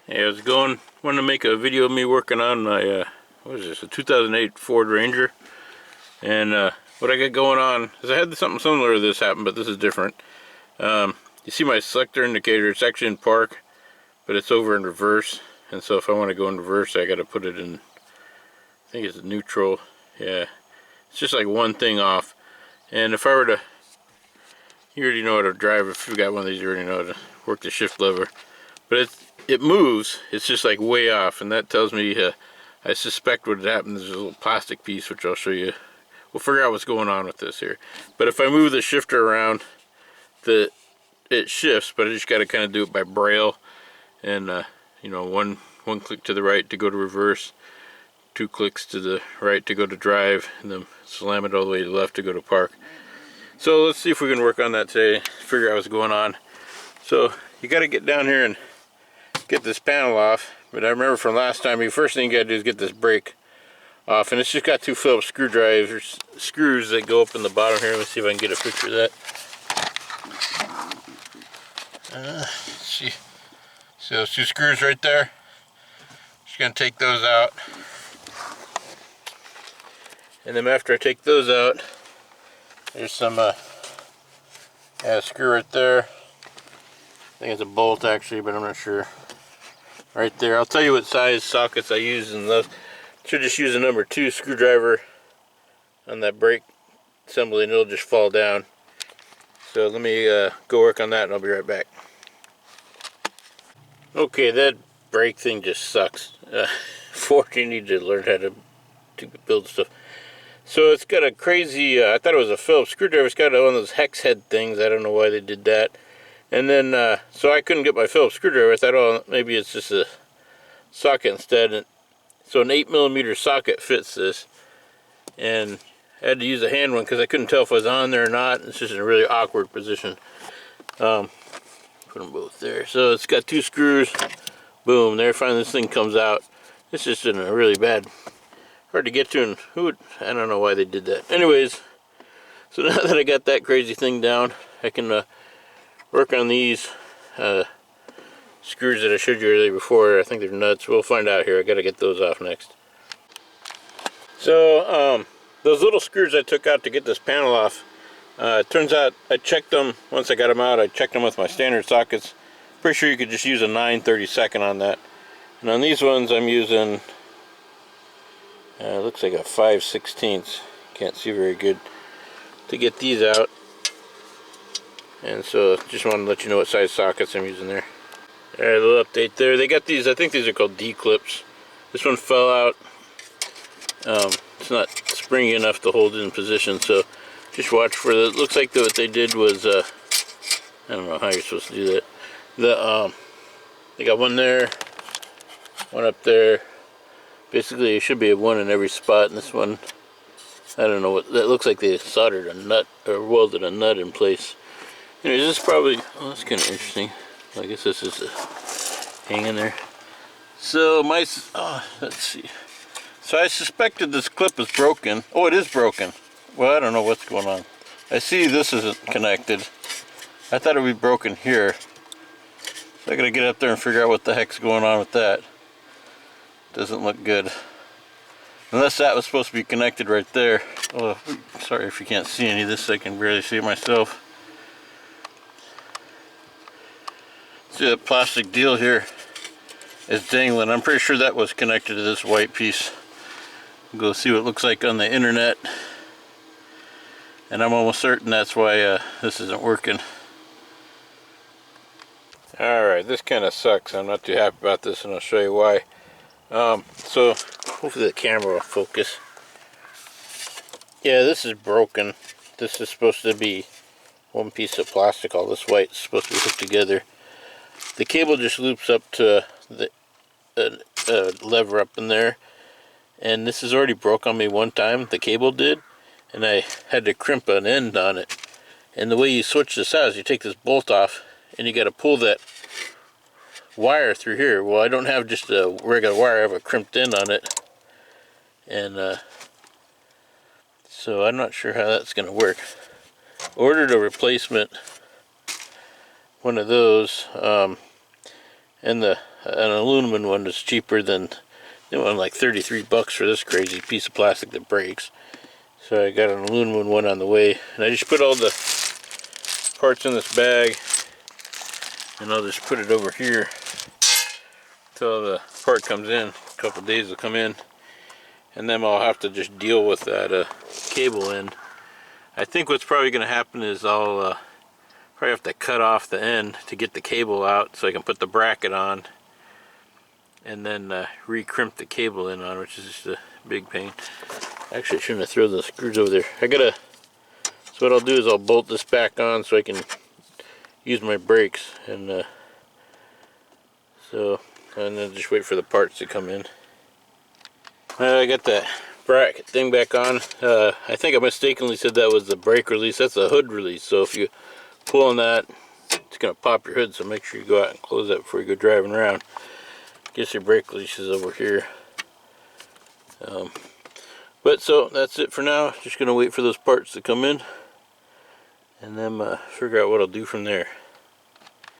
Hey, how's it going? Wanted to make a video of me working on my, what is this, a 2008 Ford Ranger. And what I got going on is I had something similar to this happen, but this is different. You see my selector indicator, it's actually in park, but it's over in reverse. And so if I want to go in reverse, I got to put it in, I think it's neutral. Yeah, it's just like one thing off. And if I were to, you already know how to drive, if you got one of these, you already know how to work the shift lever. But it moves, it's just like way off, and that tells me I suspect what had happened. There's a little plastic piece, which I'll show you. We'll figure out what's going on with this here. But if I move the shifter around, it shifts, but I just got to kind of do it by braille. And you know, one click to the right to go to reverse, 2 clicks to the right to go to drive, and then slam it all the way to the left to go to park. So let's see if we can work on that today, figure out what's going on. So you got to get down here and get this panel off. But I remember from last time, the first thing you got to do is get this brake off, and it's just got 2 Phillips screws that go up in the bottom here. Let's see if I can get a picture of that. See those 2 screws right there? Just gonna take those out, and then after I take those out, there's some screw right there. I think it's a bolt actually, but I'm not sure. Right there. I'll tell you what size sockets I use in those. Should just use a number 2 screwdriver on that brake assembly, and it'll just fall down. So let me go work on that, and I'll be right back. Okay, that brake thing just sucks. Ford, you need to learn how to build stuff. So it's got a crazy, I thought it was a Phillips screwdriver. It's got one of those hex head things. I don't know why they did that. And then, so I couldn't get my Phillips screwdriver. I thought, oh, maybe it's just a socket instead. And so an 8mm socket fits this. And I had to use a hand one because I couldn't tell if I was on there or not. It's just in a really awkward position. Put them both there. So it's got 2 screws. Boom, there, finally this thing comes out. It's just in a really bad, hard to get to, and I don't know why they did that. Anyways, so now that I got that crazy thing down, I can work on these screws that I showed you earlier before. I think they're nuts. We'll find out here. I gotta get those off next. So those little screws I took out to get this panel off, turns out I checked them once I got them out. I checked them with my standard sockets. Pretty sure you could just use a 9/32 on that. And on these ones I'm using looks like a 5/16. Can't see very good to get these out. And so just wanted to let you know what size sockets I'm using there. Alright, a little update there. They got these, I think these are called D-clips. This one fell out. It's not springy enough to hold it in position, so just watch for that. Looks like what they did was, I don't know how you're supposed to do that. They got one there, one up there. Basically, it should be one in every spot, and this one, I don't know what, that looks like they soldered a nut, or welded a nut in place. Anyways, this is probably, well, that's kind of interesting. I guess this is hanging there. So let's see. So I suspected this clip is broken. Oh, it is broken. Well, I don't know what's going on. I see this isn't connected. I thought it would be broken here. So I gotta get up there and figure out what the heck's going on with that. Doesn't look good. Unless that was supposed to be connected right there. Oh, sorry if you can't see any of this. I can barely see it myself. See that plastic deal here is dangling. I'm pretty sure that was connected to this white piece. We'll go see what it looks like on the internet. And I'm almost certain that's why this isn't working. Alright, this kind of sucks. I'm not too happy about this, and I'll show you why. So hopefully the camera will focus. Yeah, this is broken. This is supposed to be one piece of plastic. All this white is supposed to be hooked together. The cable just loops up to the lever up in there, and this has already broke on me one time. The cable did, and I had to crimp an end on it. And the way you switch this out is you take this bolt off, and you got to pull that wire through here. Well, I don't have just a regular wire. I have a crimped end on it, and so I'm not sure how that's going to work. Ordered a replacement one of those, and an aluminum one that's cheaper than the one, like 33 bucks for this crazy piece of plastic that breaks. So I got an aluminum one on the way, and I just put all the parts in this bag, and I'll just put it over here till the part comes in. A couple days will come in, and then I'll have to just deal with that cable end. I think what's probably going to happen is I'll probably have to cut off the end to get the cable out so I can put the bracket on, and then re-crimp the cable in on, which is just a big pain. Actually, I shouldn't have thrown the screws over there. So what I'll do is I'll bolt this back on so I can use my brakes, and then just wait for the parts to come in. I got that bracket thing back on. I think I mistakenly said that was the brake release. That's the hood release. So if you pull on that, it's gonna pop your hood. So make sure you go out and close that before you go driving around. Guess your brake release is over here. But so that's it for now. Just gonna wait for those parts to come in, and then figure out what I'll do from there.